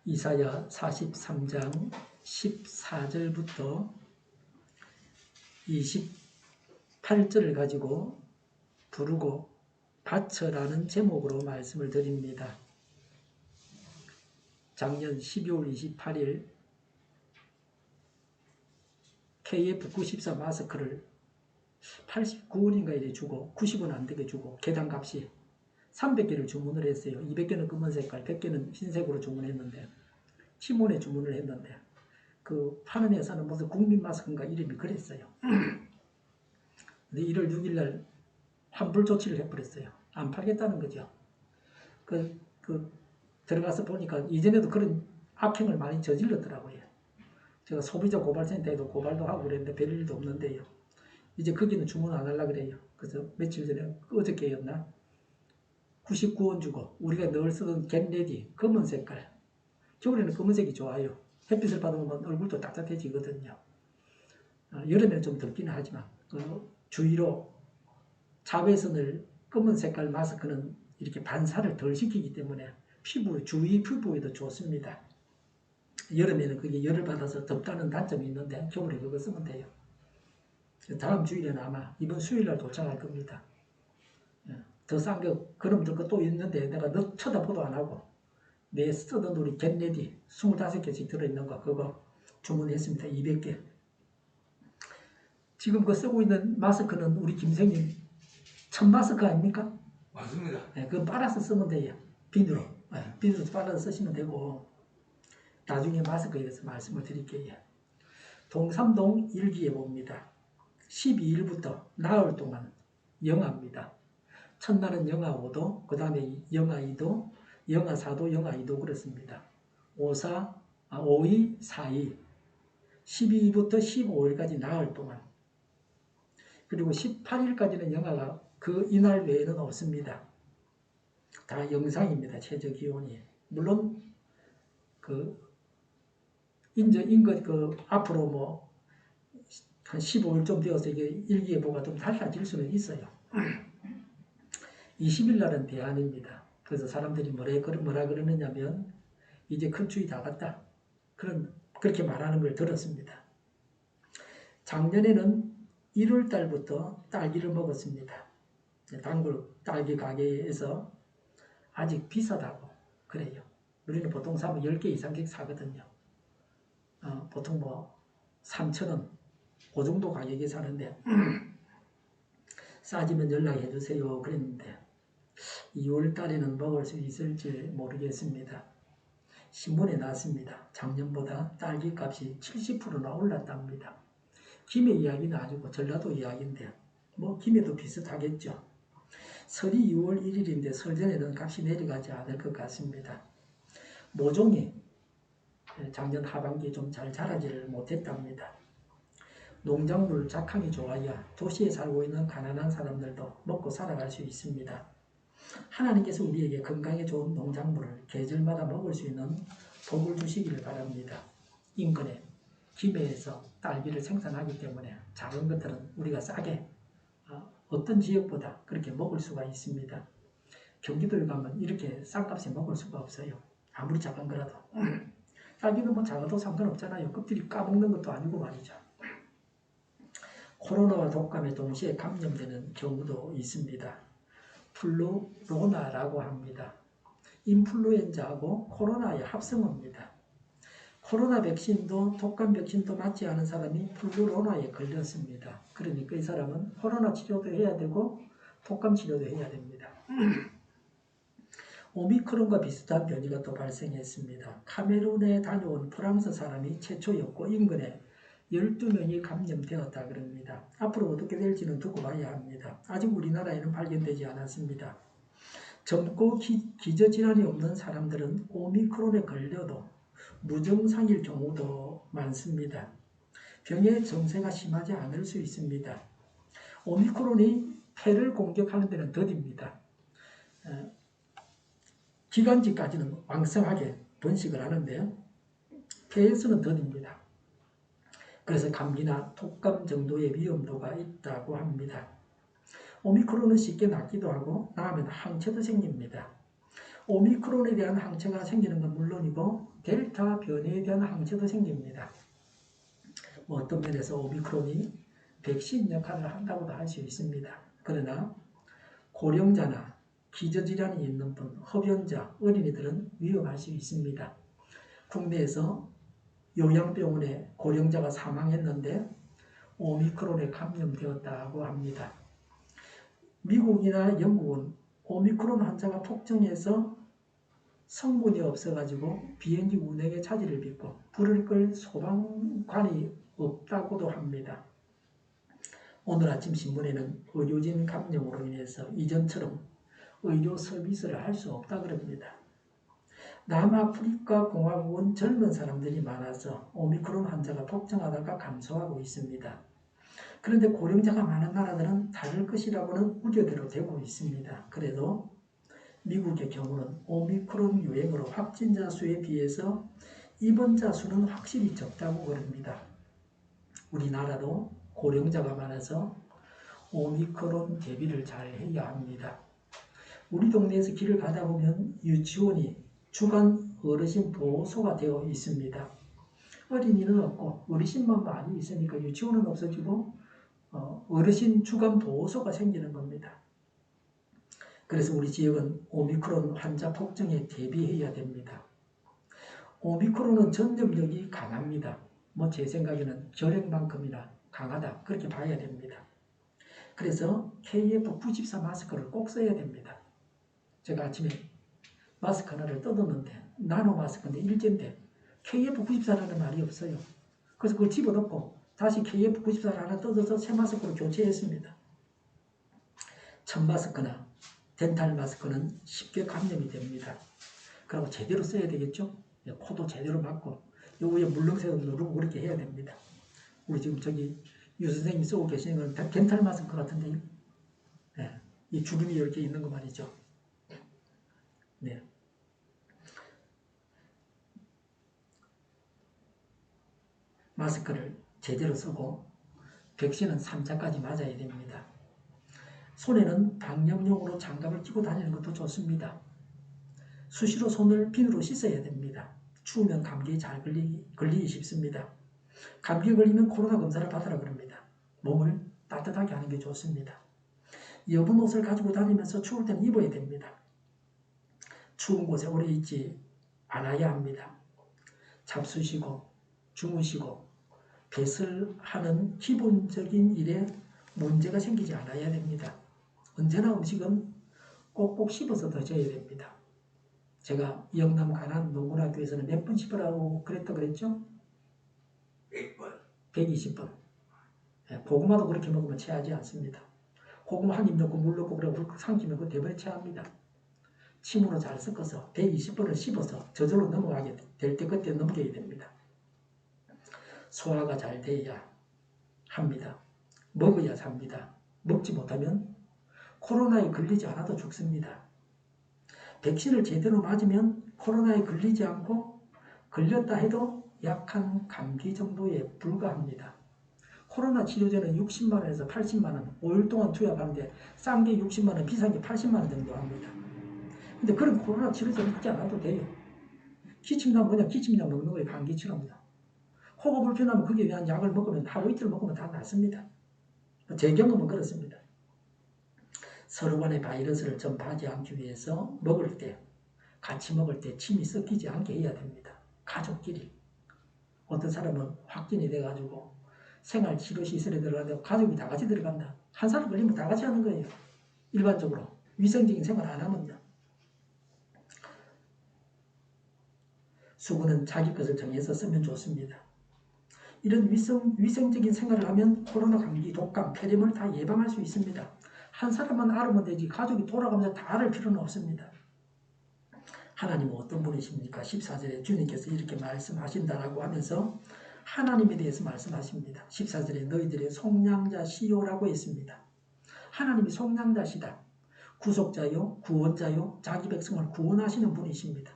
이사야 43장 14절부터 28절을 가지고 부르고 바쳐라는 제목으로 말씀을 드립니다. 작년 12월 28일 KF94 마스크를 89원인가 이래 주고 90원 안 되게 주고 계단값이 300개를 주문을 했어요. 200개는 검은 색깔, 100개는 흰색으로 주문했는데 팀원에 주문을 했는데 그 파는 회사는 무슨 국민 마스크인가 이름이 그랬어요. 근데 1월 6일날 환불 조치를 해버렸어요. 안 팔겠다는 거죠. 들어가서 보니까 이전에도 그런 악행을 많이 저질렀더라고요. 제가 소비자 고발센터에도 고발도 하고 그랬는데 별일도 없는데요. 이제 거기는 주문 안 하려고 그래요. 그래서 며칠 전에 어저께였나 99원 주고 우리가 늘 쓰던 겟레디 검은 색깔, 겨울에는 검은색이 좋아요. 햇빛을 받으면 얼굴도 따뜻해지거든요. 여름에는 좀 덥기는 하지만 주위로 자외선을 검은 색깔 마스크는 이렇게 반사를 덜 시키기 때문에 주위 피부에도 좋습니다. 여름에는 그게 열을 받아서 덥다는 단점이 있는데 겨울에 그거 쓰면 돼요. 다음 주일에는 아마 이번 수요일날 도착할 겁니다. 더 싼 거 그럼 또 있는데 내가 너 쳐다보도 안 하고 내 쓰던 우리 겟레디 25개씩 들어있는 거 그거 주문했습니다. 200개. 지금 그 쓰고 있는 마스크는 우리 김생님 천 마스크 아닙니까? 맞습니다. 네, 그거 빨아서 쓰면 돼요. 비누로. 네, 비누로 빨아서 쓰시면 되고 나중에 마스크에 대해서 말씀을 드릴게요. 동삼동 일기예보입니다. 12일부터 나흘 동안 영하입니다. 첫날은 영하 5도, 그 다음에 영하 2도, 영하 4도, 영하 2도 그렇습니다. 5일, 4일, 12일부터 15일까지 나흘 동안 그리고 18일까지는 영하가 이날 외에는 없습니다. 다 영상입니다. 최저 기온이. 물론 인거 앞으로 뭐 한 15일 좀 되어서 이게 일기예보가 좀 달라질 수는 있어요. 20일 날은 대안입니다. 그래서 사람들이 뭐라 그러느냐면 이제 큰 추위 다 갔다. 그렇게 말하는 걸 들었습니다. 작년에는 1월 달부터 딸기를 먹었습니다. 딸기 가게에서 아직 비싸다고 그래요. 우리는 보통 사면 10개 이상씩 사거든요. 보통 뭐 3,000원 그 정도 가격에 사는데 싸지면 연락해 주세요 그랬는데 2월 달에는 먹을 수 있을지 모르겠습니다. 신문에 났습니다. 작년보다 딸기 값이 70%나 올랐답니다. 김해 이야기는 아니고 전라도 이야기인데 뭐 김해도 비슷하겠죠. 설이 6월 1일인데 설 전에는 값이 내려가지 않을 것 같습니다. 모종이 작년 하반기에 좀 잘 자라지를 못했답니다. 농작물 작황이 좋아야 도시에 살고 있는 가난한 사람들도 먹고 살아갈 수 있습니다. 하나님께서 우리에게 건강에 좋은 농작물을 계절마다 먹을 수 있는 복을 주시기를 바랍니다. 인근에 김해에서 딸기를 생산하기 때문에 작은 것들은 우리가 싸게 어떤 지역보다 그렇게 먹을 수가 있습니다. 경기도에 가면 이렇게 싼 값에 먹을 수가 없어요. 아무리 작은 거라도. 딸기는 뭐 작아도 상관없잖아요. 껍질이 까먹는 것도 아니고 말이죠. 코로나와 독감에 동시에 감염되는 경우도 있습니다. 플루로나라고 합니다. 인플루엔자하고 코로나의 합성어입니다. 코로나 백신도 독감 백신도 맞지 않은 사람이 플루로나에 걸렸습니다. 그러니까 이 사람은 코로나 치료도 해야 되고 독감 치료도 해야 됩니다. 오미크론과 비슷한 변이가 또 발생했습니다. 카메룬에 다녀온 프랑스 사람이 최초였고 인근에 12명이 감염되었다 그럽니다. 앞으로 어떻게 될지는 두고 봐야 합니다. 아직 우리나라에는 발견되지 않았습니다. 젊고 기저질환이 없는 사람들은 오미크론에 걸려도 무증상일 경우도 많습니다. 병의 정세가 심하지 않을 수 있습니다. 오미크론이 폐를 공격하는 데는 더딥니다. 기관지까지는 왕성하게 번식을 하는데 폐에서는 더딥니다. 그래서 감기나 독감 정도의 위험도가 있다고 합니다. 오미크론은 쉽게 낫기도 하고 나으면 항체도 생깁니다. 오미크론에 대한 항체가 생기는 건 물론이고 델타 변이에 대한 항체도 생깁니다. 뭐 어떤 면에서 오미크론이 백신 역할을 한다고도 할 수 있습니다. 그러나 고령자나 기저질환이 있는 분, 흡연자, 어린이들은 위험할 수 있습니다. 국내에서 요양병원에 고령자가 사망했는데 오미크론에 감염되었다고 합니다. 미국이나 영국은 오미크론 환자가 폭증해서 성분이 없어가지고 비행기 운행에 차질을 빚고 불을 끌 소방관이 없다고도 합니다. 오늘 아침 신문에는 의료진 감염으로 인해서 이전처럼 의료 서비스를 할 수 없다 그럽니다. 남아프리카 공화국은 젊은 사람들이 많아서 오미크론 환자가 폭증하다가 감소하고 있습니다. 그런데 고령자가 많은 나라들은 다를 것이라고는 우려대로 되고 있습니다. 그래도 미국의 경우는 오미크론 유행으로 확진자 수에 비해서 입원자 수는 확실히 적다고 그럽니다. 우리나라도 고령자가 많아서 오미크론 대비를 잘 해야 합니다. 우리 동네에서 길을 가다 보면 유치원이 주간 어르신 보호소가 되어 있습니다. 어린이는 없고 어르신만 많이 있으니까 유치원은 없어지고 어르신 주간 보호소가 생기는 겁니다. 그래서 우리 지역은 오미크론 환자 폭증에 대비해야 됩니다. 오미크론은 전염력이 강합니다. 뭐 제 생각에는 결핵만큼이나 강하다 그렇게 봐야 됩니다. 그래서 KF94 마스크를 꼭 써야 됩니다. 제가 아침에 마스크 하나를 뜯었는데 나노 마스크인데 일제인데 KF94라는 말이 없어요. 그래서 그걸 집어넣고 다시 KF94를 하나 뜯어서 새 마스크로 교체했습니다. 천 마스크나 덴탈 마스크는 쉽게 감염이 됩니다. 그리고 제대로 써야 되겠죠? 코도 제대로 막고 요 위에 물렁새도 누르고 그렇게 해야 됩니다. 우리 지금 저기 유 선생님이 쓰고 계시는 건 덴탈 마스크 같은데 네. 이 주름이 이렇게 있는 거 말이죠. 네. 마스크를 제대로 쓰고 백신은 3차까지 맞아야 됩니다. 손에는 방역용으로 장갑을 끼고 다니는 것도 좋습니다. 수시로 손을 비누로 씻어야 됩니다. 추우면 감기에 잘 걸리기 쉽습니다. 감기에 걸리면 코로나 검사를 받으라 그럽니다. 몸을 따뜻하게 하는 게 좋습니다. 여분 옷을 가지고 다니면서 추울 때는 입어야 됩니다. 추운 곳에 오래 있지 않아야 합니다. 잡수시고 주무시고 배설하는 기본적인 일에 문제가 생기지 않아야 됩니다. 언제나 음식은 꼭꼭 씹어서 드셔야 됩니다. 제가 영남 가난 농군학교에서는 몇 번 씹으라고 그랬죠? 100번. 120번. 고구마도 그렇게 먹으면 체하지 않습니다. 고구마 한 입 넣고 물 넣고 그래 훌컥 삼키면 그 대번에 체합니다. 침으로 잘 섞어서 120번을 씹어서 저절로 넘어가게 될 때 그때 넘겨야 됩니다. 소화가 잘 돼야 합니다. 먹어야 삽니다. 먹지 못하면 코로나에 걸리지 않아도 죽습니다. 백신을 제대로 맞으면 코로나에 걸리지 않고 걸렸다 해도 약한 감기 정도에 불과합니다. 코로나 치료제는 60만원에서 80만원 5일 동안 투약하는데 싼 게 60만원 비싼 게 80만원 정도 합니다. 근데 그런 코로나 치료제는 먹지 않아도 돼요. 기침나면 그냥 기침약 먹는 거예요. 감기처럼요. 코가 불편하면 거기에 대한 약을 먹으면 하루 이틀 먹으면 다 낫습니다. 제 경험은 그렇습니다. 서로 간의 바이러스를 전파하지 않기 위해서 먹을 때, 같이 먹을 때 침이 섞이지 않게 해야 됩니다. 가족끼리. 어떤 사람은 확진이 돼가지고 생활치료시설에 들어가는데 가족이 다 같이 들어간다. 한 사람 걸리면 다 같이 하는 거예요. 일반적으로. 위생적인 생활 안 하면요. 수건은 자기 것을 정해서 쓰면 좋습니다. 이런 위생적인 생활을 하면 코로나 감기, 독감, 폐렴을 다 예방할 수 있습니다. 한 사람만 알으면 되지 가족이 돌아가면서 다 알을 필요는 없습니다. 하나님은 어떤 분이십니까? 14절에 주님께서 이렇게 말씀하신다라고 하면서 하나님에 대해서 말씀하십니다. 14절에 너희들의 속량자시요라고 했습니다. 하나님이 속량자시다. 구속자요, 구원자요, 자기 백성을 구원하시는 분이십니다.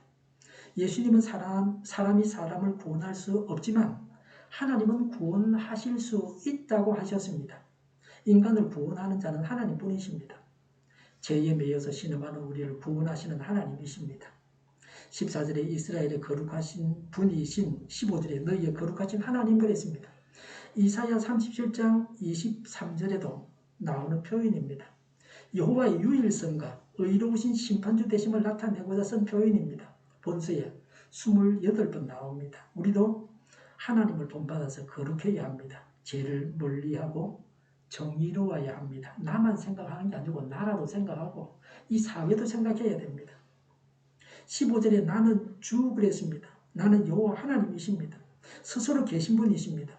예수님은 사람이 사람을 구원할 수 없지만 하나님은 구원하실 수 있다고 하셨습니다. 인간을 구원하는 자는 하나님뿐이십니다. 죄에 매여서 신음하는 우리를 구원하시는 하나님이십니다. 14절에 이스라엘의 거룩하신 분이신 15절에 너희의 거룩하신 하나님 그랬습니다. 이사야 37장 23절에도 나오는 표현입니다. 여호와의 유일성과 의로우신 심판주 되심을 나타내고자 쓴 표현입니다. 본서에 28번 나옵니다. 우리도 하나님을 본받아서 거룩해야 합니다. 죄를 멀리하고 정의로워야 합니다. 나만 생각하는 게 아니고 나라도 생각하고 이 사회도 생각해야 됩니다. 15절에 나는 주 그랬습니다. 나는 여호와 하나님이십니다. 스스로 계신 분이십니다.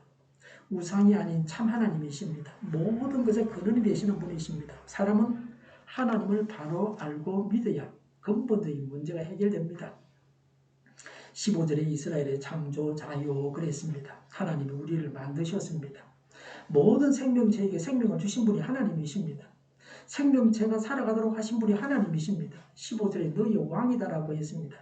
우상이 아닌 참 하나님이십니다. 모든 것의 근원이 되시는 분이십니다. 사람은 하나님을 바로 알고 믿어야 근본적인 문제가 해결됩니다. 15절에 이스라엘의 창조자요 그랬습니다. 하나님이 우리를 만드셨습니다. 모든 생명체에게 생명을 주신 분이 하나님이십니다. 생명체가 살아가도록 하신 분이 하나님이십니다. 15절에 너희의 왕이다라고 했습니다.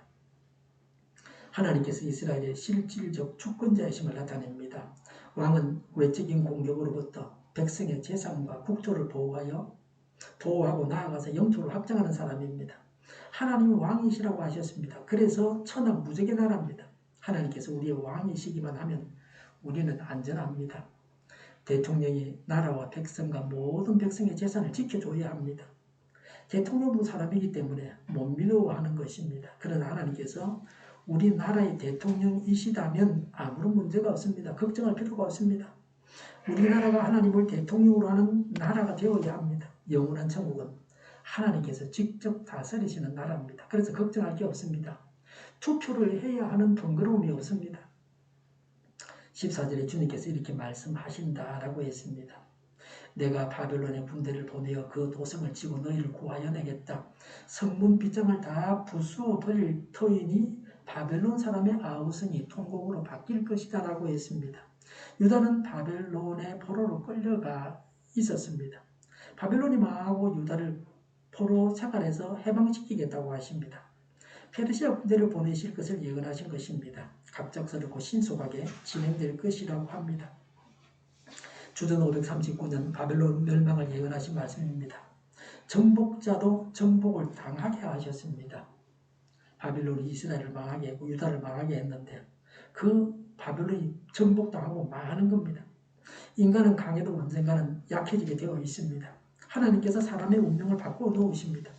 하나님께서 이스라엘의 실질적 주권자이심을 나타냅니다. 왕은 외적인 공격으로부터 백성의 재산과 국토를 보호하고 나아가서 영토를 확장하는 사람입니다. 하나님은 왕이시라고 하셨습니다. 그래서 천하 무적의 나라입니다. 하나님께서 우리의 왕이시기만 하면 우리는 안전합니다. 대통령이 나라와 백성과 모든 백성의 재산을 지켜줘야 합니다. 대통령도 사람이기 때문에 못 믿어하는 것입니다. 그러나 하나님께서 우리나라의 대통령이시다면 아무런 문제가 없습니다. 걱정할 필요가 없습니다. 우리나라가 하나님을 대통령으로 하는 나라가 되어야 합니다. 영원한 천국은 하나님께서 직접 다스리시는 나라입니다. 그래서 걱정할 게 없습니다. 투표를 해야 하는 번거로움이 없습니다. 14절에 주님께서 이렇게 말씀하신다라고 했습니다. 내가 바벨론의 군대를 보내어 그 도성을 치고 너희를 구하여 내겠다. 성문 빗장을 다 부수어 버릴 터이니 바벨론 사람의 아우성이 통곡으로 바뀔 것이다 라고 했습니다. 유다는 바벨론의 포로로 끌려가 있었습니다. 바벨론이 망하고 유다를 포로 생활에서 해방시키겠다고 하십니다. 페르시아 군대를 보내실 것을 예언하신 것입니다. 갑작스럽고 신속하게 진행될 것이라고 합니다. 주전 539년 바벨론 멸망을 예언하신 말씀입니다. 정복자도 정복을 당하게 하셨습니다. 바벨론이 이스라엘을 망하게 했고 유다를 망하게 했는데 그 바벨론이 정복당하고 망하는 겁니다. 인간은 강해도 언젠가는 약해지게 되어 있습니다. 하나님께서 사람의 운명을 바꾸어 놓으십니다.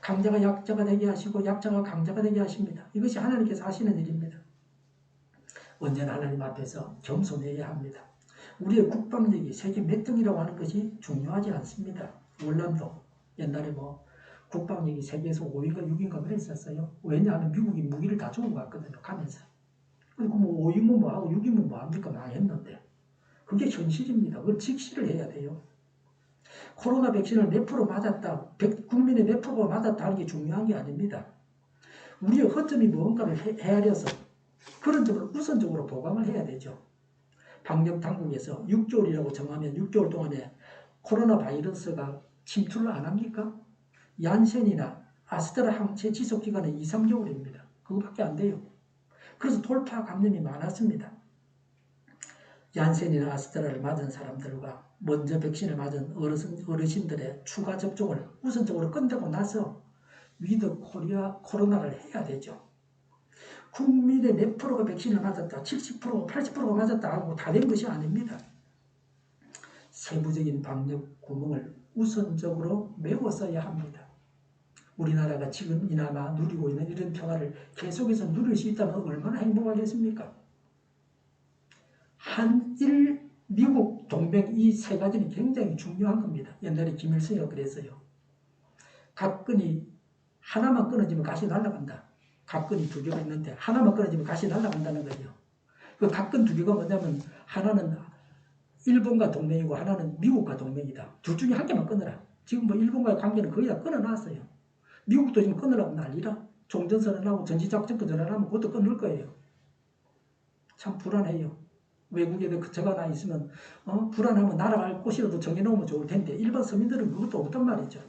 강자가 약자가 되게 하시고 약자가 강자가 되게 하십니다. 이것이 하나님께서 하시는 일입니다. 언제나 하나님 앞에서 겸손해야 합니다. 우리의 국방력이 세계 몇 등이라고 하는 것이 중요하지 않습니다. 월남도 옛날에 국방력이 세계에서 5위인가 6위인가 그랬었어요. 왜냐하면 미국이 무기를 다 주고 갔거든요. 가면서. 그리고 5위면 뭐하고 6위면 뭐합니까? 망했는데. 그게 현실입니다. 그걸 직시를 해야 돼요. 코로나 백신을 몇 프로 맞았다, 국민의 몇 프로가 맞았다 하는 게 중요한 게 아닙니다. 우리의 허점이 무언가를 헤아려서 그런 점을 우선적으로 보강을 해야 되죠. 방역당국에서 6개월이라고 정하면 6개월 동안에 코로나 바이러스가 침투를 안 합니까? 얀센이나 아스트라 항체 지속기간은 2, 3개월입니다. 그거밖에 안 돼요. 그래서 돌파 감염이 많았습니다. 얀센이나 아스트라를 맞은 사람들과 먼저 백신을 맞은 어르신들의 추가 접종을 우선적으로 끝내고 나서 위드 코로나를 해야 되죠. 국민의 몇 프로가 백신을 맞았다, 70%, 80%가 맞았다 하고 다 된 것이 아닙니다. 세부적인 방역 구멍을 우선적으로 메워써야 합니다. 우리나라가 지금 이나마 누리고 있는 이런 평화를 계속해서 누릴 수 있다면 얼마나 행복하겠습니까? 한일, 미국 동맹 이 세 가지는 굉장히 중요한 겁니다. 옛날에 김일성이가 그랬어요. 각근이 하나만 끊어지면 가시 날아간다. 각근이 두 개가 있는데 하나만 끊어지면 가시 날아간다는 거예요. 그 각근 두 개가 뭐냐면 하나는 일본과 동맹이고 하나는 미국과 동맹이다. 둘 중에 한 개만 끊어라. 지금 일본과의 관계는 거의 다 끊어놨어요. 미국도 지금 끊으라고 난리라. 종전선언하고 전시작전권 전환하면 그것도 끊을 거예요. 참 불안해요. 외국에 적가 나 있으면 불안하면 날아갈 곳이라도 정해놓으면 좋을 텐데 일반 서민들은 그것도 없단 말이죠.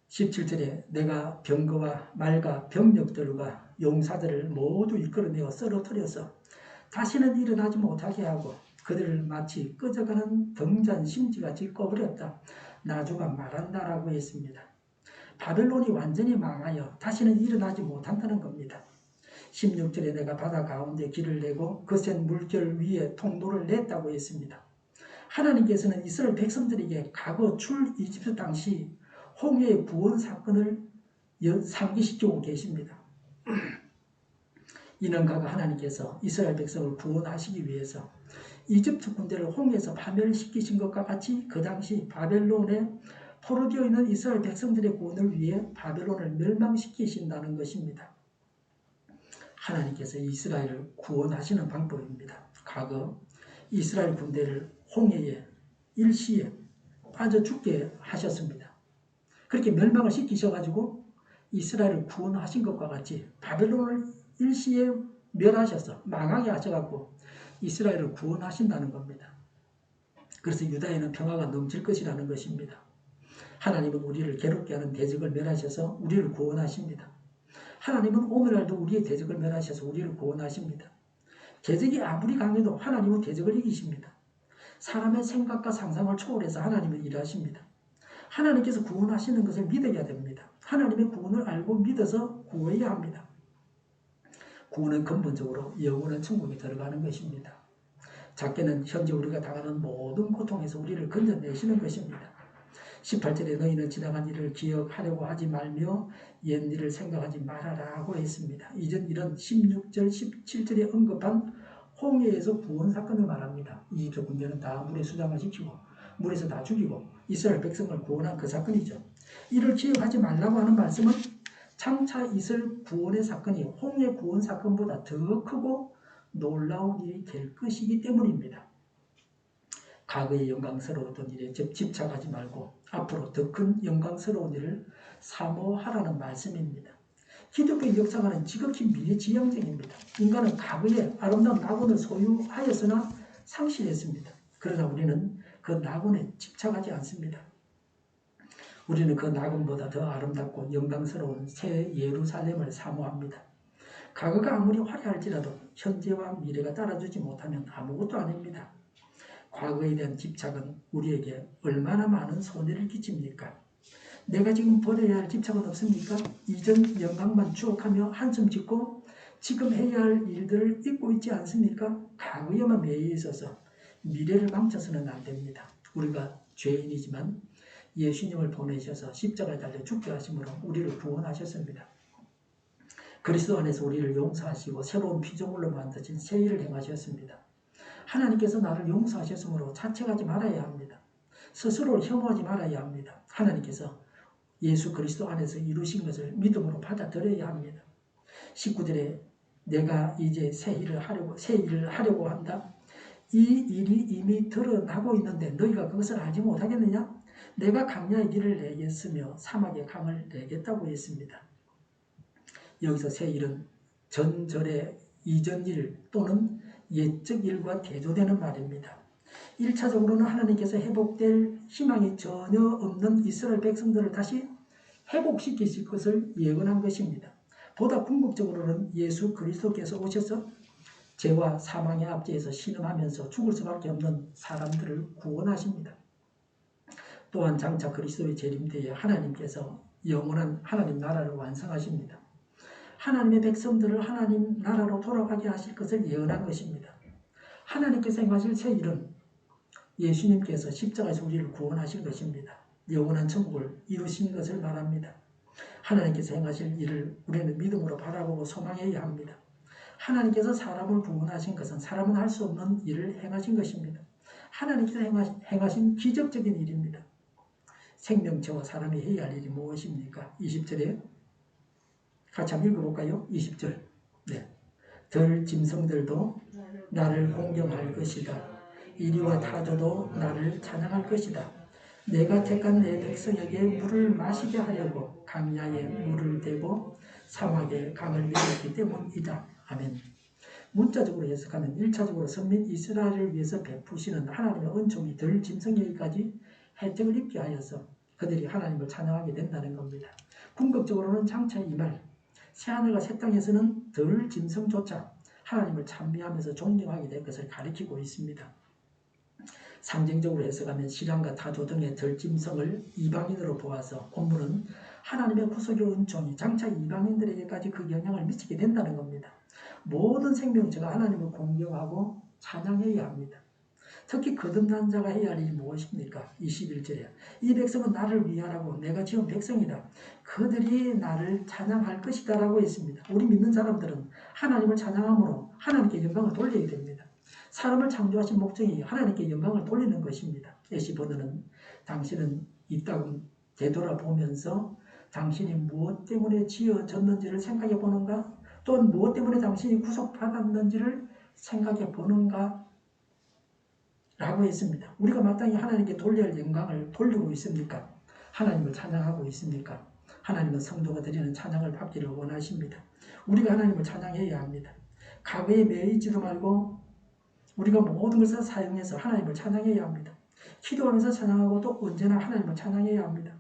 17절에 내가 병거와 말과 병력들과 용사들을 모두 이끌어내어 쓰러뜨려서 다시는 일어나지 못하게 하고 그들을 마치 꺼져가는 등잔 심지같이 꺼버렸다. 나주가 말한다라고 했습니다. 바벨론이 완전히 망하여 다시는 일어나지 못한다는 겁니다. 16절에 내가 바다 가운데 길을 내고 거센 물결 위에 통로를 냈다고 했습니다. 하나님께서는 이스라엘 백성들에게 과거 출 이집트 당시 홍해의 구원 사건을 상기시키고 계십니다. 이는 과거 하나님께서 이스라엘 백성을 구원하시기 위해서 이집트 군대를 홍해에서 파멸시키신 것과 같이 그 당시 바벨론에 포로되어 있는 이스라엘 백성들의 구원을 위해 바벨론을 멸망시키신다는 것입니다. 하나님께서 이스라엘을 구원하시는 방법입니다. 과거 이스라엘 군대를 홍해에 일시에 빠져 죽게 하셨습니다. 그렇게 멸망을 시키셔가지고 이스라엘을 구원하신 것과 같이 바벨론을 일시에 멸하셔서 망하게 하셔갖고 이스라엘을 구원하신다는 겁니다. 그래서 유다에는 평화가 넘칠 것이라는 것입니다. 하나님은 우리를 괴롭게 하는 대적을 멸하셔서 우리를 구원하십니다. 하나님은 오늘날도 우리의 대적을 멸하셔서 우리를 구원하십니다. 대적이 아무리 강해도 하나님은 대적을 이기십니다. 사람의 생각과 상상을 초월해서 하나님은 일하십니다. 하나님께서 구원하시는 것을 믿어야 됩니다. 하나님의 구원을 알고 믿어서 구해야 합니다. 구원은 근본적으로 영원한 천국에 들어가는 것입니다. 작게는 현재 우리가 당하는 모든 고통에서 우리를 건져내시는 것입니다. 18절에 너희는 지나간 일을 기억하려고 하지 말며 옛 일을 생각하지 말아라고 했습니다. 이전 일은 16절, 17절에 언급한 홍해에서 구원 사건을 말합니다. 이집트 군대는 다 물에 수장을 시키고 물에서 다 죽이고 이스라엘 백성을 구원한 그 사건이죠. 이를 기억하지 말라고 하는 말씀은 장차 있을 구원의 사건이 홍해 구원 사건보다 더 크고 놀라운 일이 될 것이기 때문입니다. 과거의 영광스러웠던 일에 집착하지 말고 앞으로 더 큰 영광스러운 일을 사모하라는 말씀입니다. 기독교의 역사관은 지극히 미래지향적입니다. 인간은 과거에 아름다운 낙원을 소유하였으나 상실했습니다. 그러나 우리는 그 낙원에 집착하지 않습니다. 우리는 그 낙원보다 더 아름답고 영광스러운 새 예루살렘을 사모합니다. 과거가 아무리 화려할지라도 현재와 미래가 따라주지 못하면 아무것도 아닙니다. 과거에 대한 집착은 우리에게 얼마나 많은 손해를 끼칩니까? 내가 지금 버려야 할 집착은 없습니까? 이전 영광만 추억하며 한숨 짓고 지금 해야 할 일들을 잊고 있지 않습니까? 과거에만 매여 있어서 미래를 망쳐서는 안 됩니다. 우리가 죄인이지만 예수님을 보내셔서 십자가에 달려 죽게 하심으로 우리를 구원하셨습니다. 그리스도 안에서 우리를 용서하시고 새로운 피조물로 만드신 새 일을 행하셨습니다. 하나님께서 나를 용서하셨으므로 자책하지 말아야 합니다. 스스로를 혐오하지 말아야 합니다. 하나님께서 예수 그리스도 안에서 이루신 것을 믿음으로 받아들여야 합니다. 19절에 내가 이제 새 일을 하려고 한다. 이 일이 이미 드러나고 있는데 너희가 그것을 알지 못하겠느냐? 내가 강야의 길을 내겠으며 사막의 강을 내겠다고 했습니다. 여기서 새 일은 전절의 이전 일 또는 옛적 일과 대조되는 말입니다. 1차적으로는 하나님께서 회복될 희망이 전혀 없는 이스라엘 백성들을 다시 회복시키실 것을 예언한 것입니다. 보다 궁극적으로는 예수 그리스도께서 오셔서 죄와 사망의 압제에서 신음하면서 죽을 수밖에 없는 사람들을 구원하십니다. 또한 장차 그리스도의 재림 때에 하나님께서 영원한 하나님 나라를 완성하십니다. 하나님의 백성들을 하나님 나라로 돌아가게 하실 것을 예언한 것입니다. 하나님께서 행하실 새 일은 예수님께서 십자가에서 우리를 구원하신 것입니다. 영원한 천국을 이루신 것을 말합니다. 하나님께서 행하실 일을 우리는 믿음으로 바라보고 소망해야 합니다. 하나님께서 사람을 구원하신 것은 사람은 할 수 없는 일을 행하신 것입니다. 하나님께서 행하신 기적적인 일입니다. 생명체와 사람이 해야 할 일이 무엇입니까? 20절에 같이 한번 읽어볼까요? 20절. 네. 들 짐승들도 나를 공경할 것이다. 이리와 타조도 나를 찬양할 것이다. 내가 택한 내 백성에게 물을 마시게 하려고 강야에 물을 대고 사막에 강을 내렸기 때문이다. 아멘. 문자적으로 해석하면 1차적으로 선민 이스라엘을 위해서 베푸시는 하나님의 은총이 들 짐승에게까지 혜택을 입게 하여서 그들이 하나님을 찬양하게 된다는 겁니다. 궁극적으로는 장차 이 말 새하늘과 새 땅에서는 들 짐승조차 하나님을 찬미하면서 존경하게 될 것을 가리키고 있습니다. 상징적으로 해석하면 신랑과 타조 등의 절짐성을 이방인으로 보아서 본문은 하나님의 구속의 은총이 장차 이방인들에게까지 그 영향을 미치게 된다는 겁니다. 모든 생명체가 하나님을 공경하고 찬양해야 합니다. 특히 거듭난 자가 해야 할 일이 무엇입니까? 21절에 이 백성은 나를 위하라고 내가 지은 백성이다. 그들이 나를 찬양할 것이다 라고 했습니다. 우리 믿는 사람들은 하나님을 찬양함으로 하나님께 영광을 돌려야 됩니다. 사람을 창조하신 목적이 하나님께 영광을 돌리는 것입니다. 에시보드는 당신은 이 땅 되돌아보면서 당신이 무엇 때문에 지어졌는지를 생각해 보는가? 또는 무엇 때문에 당신이 구속받았는지를 생각해 보는가? 라고 했습니다. 우리가 마땅히 하나님께 돌려야 할 영광을 돌리고 있습니까? 하나님을 찬양하고 있습니까? 하나님은 성도가 드리는 찬양을 받기를 원하십니다. 우리가 하나님을 찬양해야 합니다. 과거에 매이지도 말고 우리가 모든 것을 사용해서 하나님을 찬양해야 합니다. 기도하면서 찬양하고 또 언제나 하나님을 찬양해야 합니다.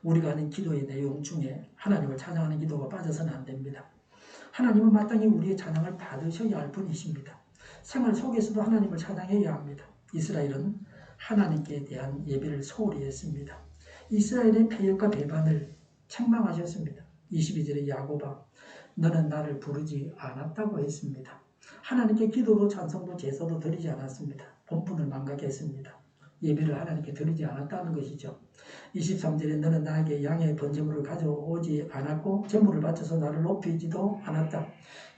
우리가 하는 기도의 내용 중에 하나님을 찬양하는 기도가 빠져서는 안 됩니다. 하나님은 마땅히 우리의 찬양을 받으셔야 할 분이십니다. 생활 속에서도 하나님을 찬양해야 합니다. 이스라엘은 하나님께 대한 예배를 소홀히 했습니다. 이스라엘의 패역과 배반을 책망하셨습니다. 22절에 야곱아 너는 나를 부르지 않았다고 했습니다. 하나님께 기도도 찬송도 제사도 드리지 않았습니다. 본분을 망각했습니다. 예배를 하나님께 드리지 않았다는 것이죠. 23절에 너는 나에게 양의 번제물을 가져오지 않았고 제물을 바쳐서 나를 높이지도 않았다.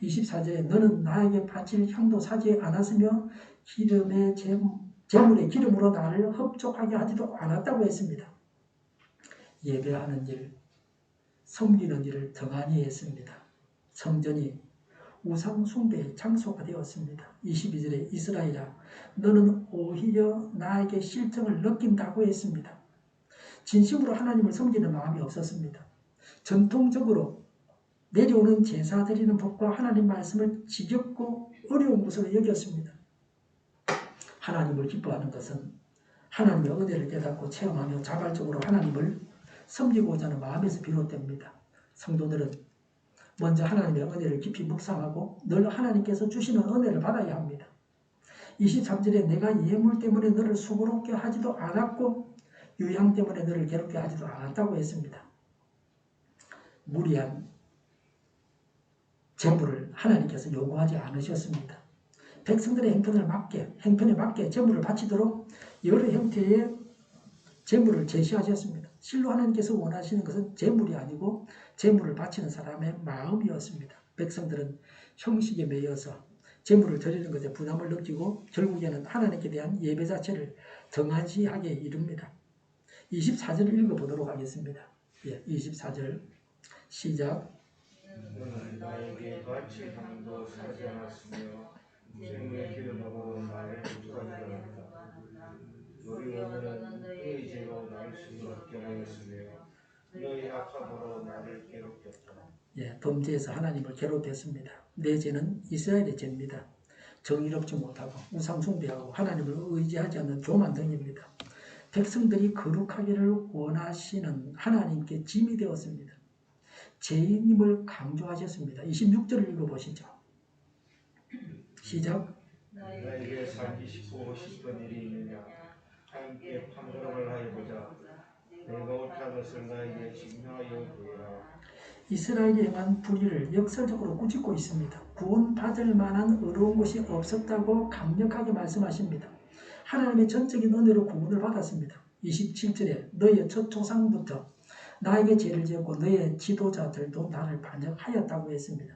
24절에 너는 나에게 바칠 향도 사지 않았으며 제물의 기름으로 나를 흡족하게 하지도 않았다고 했습니다. 예배하는 일, 섬기는 일을 등한히 했습니다. 성전이 우상 숭배의 장소가 되었습니다. 22절에 이스라엘아 너는 오히려 나에게 실정을 느낀다고 했습니다. 진심으로 하나님을 섬기는 마음이 없었습니다. 전통적으로 내려오는 제사 드리는 법과 하나님 말씀을 지겹고 어려운 것으로 여겼습니다. 하나님을 기뻐하는 것은 하나님의 은혜를 깨닫고 체험하며 자발적으로 하나님을 섬기고자 하는 마음에서 비롯됩니다. 성도들은 먼저 하나님의 은혜를 깊이 묵상하고 늘 하나님께서 주시는 은혜를 받아야 합니다. 23절에 내가 예물 때문에 너를 수고롭게 하지도 않았고 유향 때문에 너를 괴롭게 하지도 않았다고 했습니다. 무리한 제물을 하나님께서 요구하지 않으셨습니다. 백성들의 행편에 맞게 제물을 바치도록 여러 형태의 제물을 제시하셨습니다. 실로 하나님께서 원하시는 것은 제물이 아니고 제물을 바치는 사람의 마음이었습니다. 백성들은 형식에 매여서 제물을 드리는 것에 부담을 느끼고 결국에는 하나님께 대한 예배 자체를 등한시하게 이릅니다. 24절을 읽어보도록 하겠습니다. 24절 시작. 너는 나에게 바칠 향도 사지 않았으며 제물의 기름으로 나를 흡족하게 하였다. 도리어 너는 너의 죄로 나를 징그럽게 하였으며 너의 악함으로 나를 괴롭혔다. 범죄에서 하나님을 괴롭혔습니다. 내 죄는 이스라엘의 죄입니다. 정의롭지 못하고 우상 숭배하고 하나님을 의지하지 않는 교만 등입니다. 백성들이 거룩하기를 원하시는 하나님께 짐이 되었습니다. 죄인임을 강조하셨습니다. 26절을 읽어보시죠. 시작. 나에게 살기 싶은 일이 있느냐 함께 판가름을 하여보자. 내가 옳다는 것을 나에게 증명하여 보이라. 이스라엘이 행한 불의를 역설적으로 꾸짖고 있습니다. 구원받을 만한 의로운 것이 없었다고 강력하게 말씀하십니다. 하나님의 전적인 은혜로 구원을 받았습니다. 27절에 너의 첫 조상부터 나에게 죄를 지었고 너의 지도자들도 나를 반역하였다고 했습니다.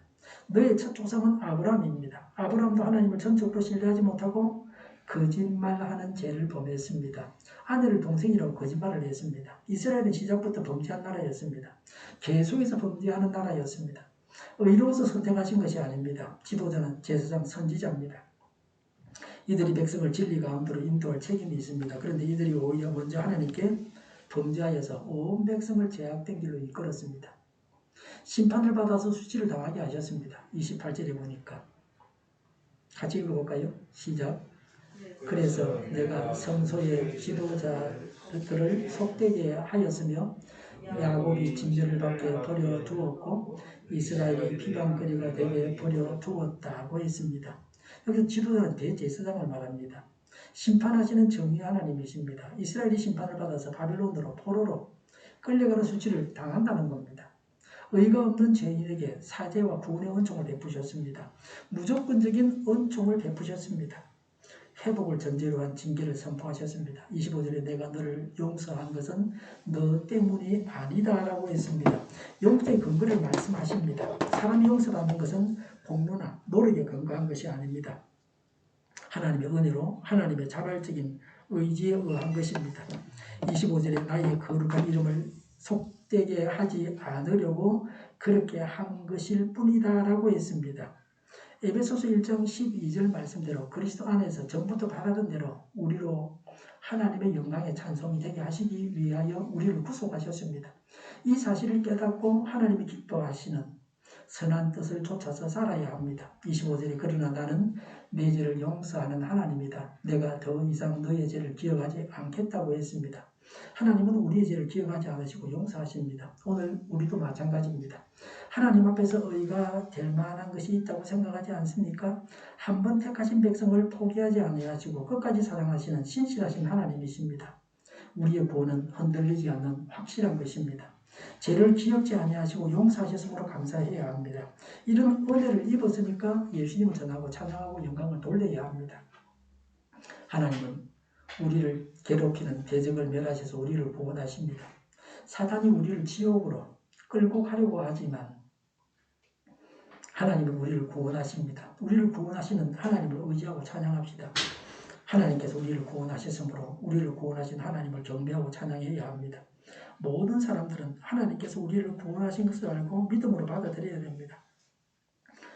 너의 첫 조상은 아브라함입니다. 아브라함도 하나님을 전적으로 신뢰하지 못하고 거짓말하는 죄를 범했습니다. 아내를 동생이라고 거짓말을 했습니다. 이스라엘은 시작부터 범죄한 나라였습니다. 계속해서 범죄하는 나라였습니다. 의로워서 선택하신 것이 아닙니다. 지도자는 제사장 선지자입니다. 이들이 백성을 진리 가운데로 인도할 책임이 있습니다. 그런데 이들이 오히려 먼저 하나님께 범죄하여서 온 백성을 죄악된 길로 이끌었습니다. 심판을 받아서 수치를 당하게 하셨습니다. 28절에 보니까 같이 읽어볼까요? 시작. 그래서 내가 성소의 지도자들을 속되게 하였으며 야곱이 진멸을 받게 버려두었고 이스라엘이 비방거리가 되게 버려두었다고 했습니다. 여기서 지도자는 대제사장을 말합니다. 심판하시는 정의 하나님이십니다. 이스라엘이 심판을 받아서 바빌론으로 포로로 끌려가는 수치를 당한다는 겁니다. 의가 없는 죄인에게 사죄와 구원의 은총을 베푸셨습니다. 무조건적인 은총을 베푸셨습니다. 회복을 전제로 한 징계를 선포하셨습니다. 25절에 내가 너를 용서한 것은 너 때문이 아니다라고 했습니다. 용서의 근거를 말씀하십니다. 사람이 용서받는 것은 공로나 노력에 근거한 것이 아닙니다. 하나님의 은혜로 하나님의 자발적인 의지에 의한 것입니다. 25절에 나의 거룩한 이름을 속되게 하지 않으려고 그렇게 한 것일 뿐이다 라고 했습니다. 에베소서 1장 12절 말씀대로 그리스도 안에서 전부터 바라던 대로 우리로 하나님의 영광의 찬송이 되게 하시기 위하여 우리를 구속하셨습니다. 이 사실을 깨닫고 하나님이 기뻐하시는 선한 뜻을 쫓아서 살아야 합니다. 25절에 그러나 나는 내 죄를 용서하는 하나님이다. 내가 더 이상 너의 죄를 기억하지 않겠다고 했습니다. 하나님은 우리의 죄를 기억하지 않으시고 용서하십니다. 오늘 우리도 마찬가지입니다. 하나님 앞에서 의가 될 만한 것이 있다고 생각하지 않습니까? 한 번 택하신 백성을 포기하지 아니하시고 끝까지 사랑하시는 신실하신 하나님이십니다. 우리의 구원은 흔들리지 않는 확실한 것입니다. 죄를 기억지 아니하시고 용서하셨으므로 감사해야 합니다. 이런 은혜를 입었으니까 예수님을 전하고 찬양하고 영광을 돌려야 합니다. 하나님은 우리를 괴롭히는 대적을 멸하셔서 우리를 구원하십니다. 사단이 우리를 지옥으로 끌고 가려고 하지만 하나님은 우리를 구원하십니다. 우리를 구원하시는 하나님을 의지하고 찬양합시다. 하나님께서 우리를 구원하셨으므로 우리를 구원하신 하나님을 경배하고 찬양해야 합니다. 모든 사람들은 하나님께서 우리를 구원하신 것을 알고 믿음으로 받아들여야 됩니다.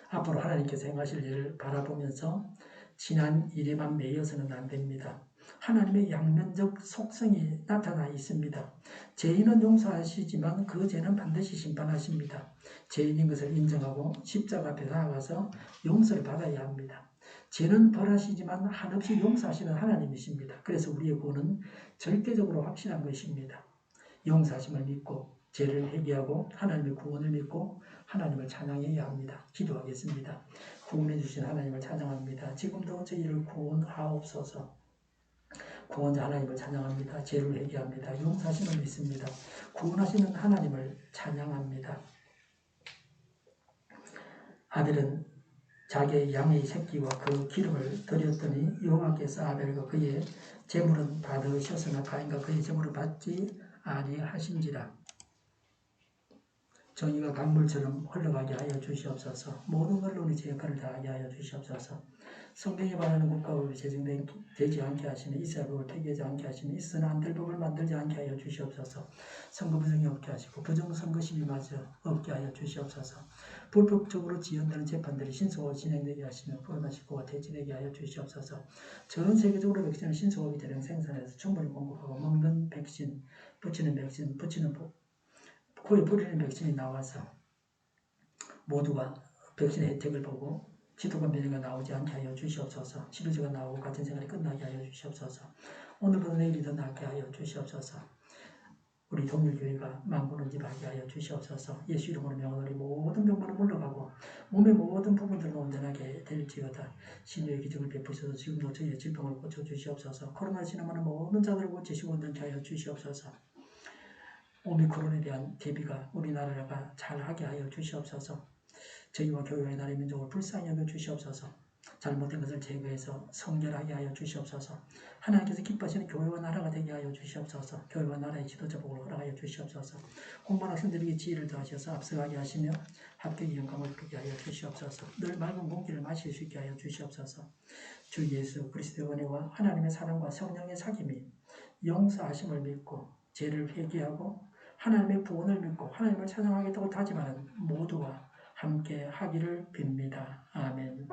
앞으로 하나님께서 행하실 일을 바라보면서 지난 일에만 매여서는 안 됩니다. 하나님의 양면적 속성이 나타나 있습니다. 죄인은 용서하시지만 그 죄는 반드시 심판하십니다. 죄인인 것을 인정하고 십자가 앞에 나아가서 용서를 받아야 합니다. 죄는 벌하시지만 한없이 용서하시는 하나님이십니다. 그래서 우리의 구원은 절대적으로 확실한 것입니다. 용서하심을 믿고 죄를 회개하고 하나님의 구원을 믿고 하나님을 찬양해야 합니다. 기도하겠습니다. 구원해 주신 하나님을 찬양합니다. 지금도 저희를 구원하옵소서. 구원자 하나님을 찬양합니다. 죄를 회개합니다. 용서하심을 믿습니다. 구원하시는 하나님을 찬양합니다. 아벨은 자기의 양의 새끼와 그 기름을 드렸더니 여호와께서 아벨과 그의 제물은 받으셨으나 가인과 그의 제물을 받지 아니하신지라. 정의가 강물처럼 흘러가게 하여 주시옵소서. 모든 언론이 제 역할을 다하게 하여 주시옵소서. 성경에 반하는 국가법이 제정되지 않게 하시며 이스라엘법을 폐기하지 않게 하시며 있으나 안 될 법을 만들지 않게 하여 주시옵소서. 선거 부정이 없게 하시고 부정선거 시비마저 없게 하여 주시옵소서. 불법적으로 지연되는 재판들이 신속하게 진행되게 하시며 불안하시고 대진되게 하여 주시옵소서. 전 세계적으로 백신을 신속하게 대량 생산해서 충분히 공급하고 먹는 백신, 붙이는 백신, 코에 뿌리는 백신이 나와서 모두가 백신의 혜택을 보고 지독한 변이가 나오지 않게 하여 주시옵소서. 치료제가 나오고 같은 생활이 끝나게 하여 주시옵소서. 오늘보다 내일이 더 낫게 하여 주시옵소서. 우리 동일교회가 만군은집하게 하여 주시옵소서. 예수 이름으로 명하노니 모든 병만은 물러가고 몸의 모든 부분들은 온전하게 될지어다. 신유의 기적을 베푸셔서 지금도 저희의 질병을 고쳐주시옵소서. 코로나 지나면 모든 자들을 고치시고 온전케 하여 주시옵소서. 오미크론에 대한 대비가 우리나라가 잘하게 하여 주시옵소서. 저희와 교회의 나라의 민족을 불쌍히 여겨 주시옵소서. 잘못된 것을 제거해서 성결하게 하여 주시옵소서. 하나님께서 기뻐하시는 교회와 나라가 되게 하여 주시옵소서. 교회와 나라의 지도자 복을 허락하여 주시옵소서. 공부한 학생들에게 지혜를 더하셔서 앞서가게 하시며 합격의 영광을 누리게 하여 주시옵소서. 늘 맑은 공기를 마실 수 있게 하여 주시옵소서. 주 예수 그리스도의 은혜와 하나님의 사랑과 성령의 사귐이 용서하심을 믿고 죄를 회개하고 하나님의 구원을 믿고 하나님을 찬양하겠다고 다짐하는 모두와 함께 하기를 빕니다. 아멘.